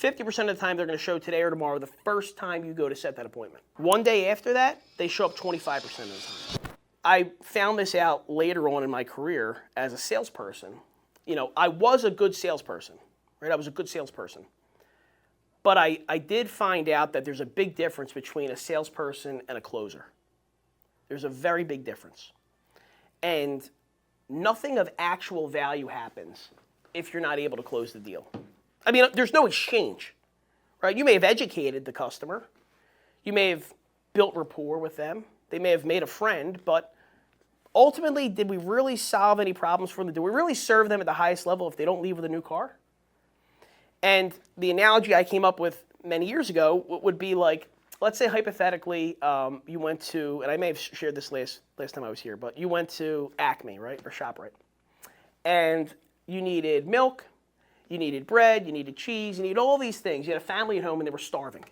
50% of the time they're going to show today or tomorrow the first time you go to set that appointment. One day after that, they show up 25% of the time. I found this out later on in my career as a salesperson. You know, I was a good salesperson, right? I was a good salesperson. But I did find out that there's a big difference between a salesperson and a closer. There's a very big difference. And nothing of actual value happens if you're not able to close the deal. I mean, there's no exchange, right? You may have educated the customer. You may have built rapport with them. They may have made a friend, but ultimately, did we really solve any problems for them? Did we really serve them at the highest level if they don't leave with a new car? And the analogy I came up with many years ago would be like, let's say hypothetically, you went to, and I may have shared this last time I was here, but you went to Acme, right, or ShopRite, and you needed milk, you needed bread, you needed cheese, you needed all these things. You had a family at home and they were starving.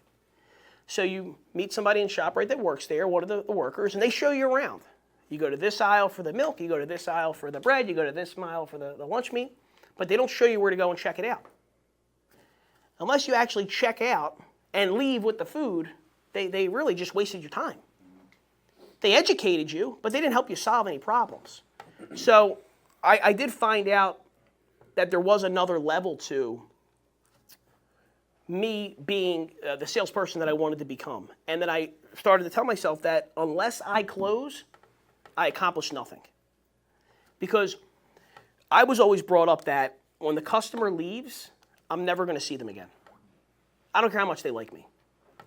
So you meet somebody in ShopRite that works there, one of the workers, and they show you around. You go to this aisle for the milk, you go to this aisle for the bread, you go to this aisle for the lunch meat, but they don't show you where to go and check it out. Unless you actually check out and leave with the food, they really just wasted your time. They educated you, but they didn't help you solve any problems. So I did find out that there was another level to me being the salesperson that I wanted to become. And then I started to tell myself that unless I close, I accomplish nothing. Because I was always brought up that when the customer leaves, I'm never going to see them again. I don't care how much they like me.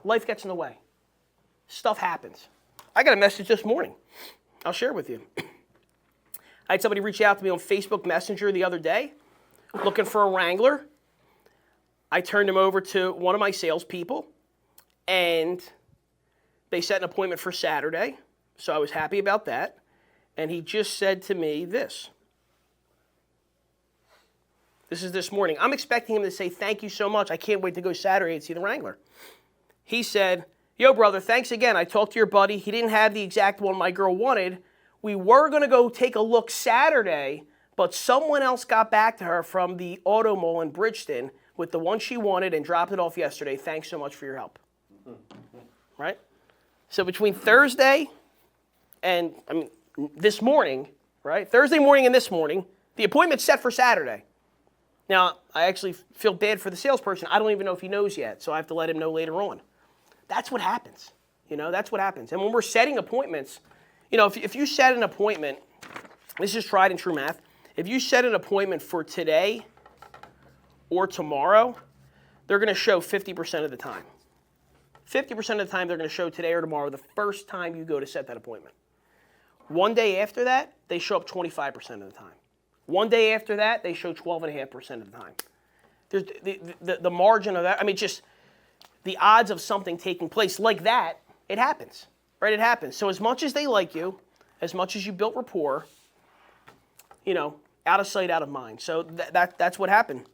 Life gets in the way. Stuff happens. I got a message this morning. I'll share with you. I had somebody reach out to me on Facebook Messenger the other day looking for a Wrangler. I turned him over to one of my salespeople, and they set an appointment for Saturday, so I was happy about that. And he just said to me this. This is this morning. I'm expecting him to say, thank you so much. I can't wait to go Saturday and see the Wrangler. He said, yo, brother, thanks again. I talked to your buddy. He didn't have the exact one my girl wanted. We were going to go take a look Saturday, but someone else got back to her from the auto mall in Bridgeton with the one she wanted and dropped it off yesterday. Thanks so much for your help. Right? So between Thursday and this morning, right? Thursday morning and this morning, the appointment's set for Saturday. Now, I actually feel bad for the salesperson. I don't even know if he knows yet, so I have to let him know later on. That's what happens. You know, that's what happens. And when we're setting appointments, you know, if you set an appointment, this is tried and true math. If you set an appointment for today or tomorrow, they're going to show 50% of the time. 50% of the time they're going to show today or tomorrow the first time you go to set that appointment. One day after that, they show up 25% of the time. One day after that, they show 12.5% of the time. There's the margin of that, I mean, just the odds of something taking place like that, it happens, right? It happens. So as much as they like you, as much as you built rapport, you know, out of sight, out of mind. So that's what happened.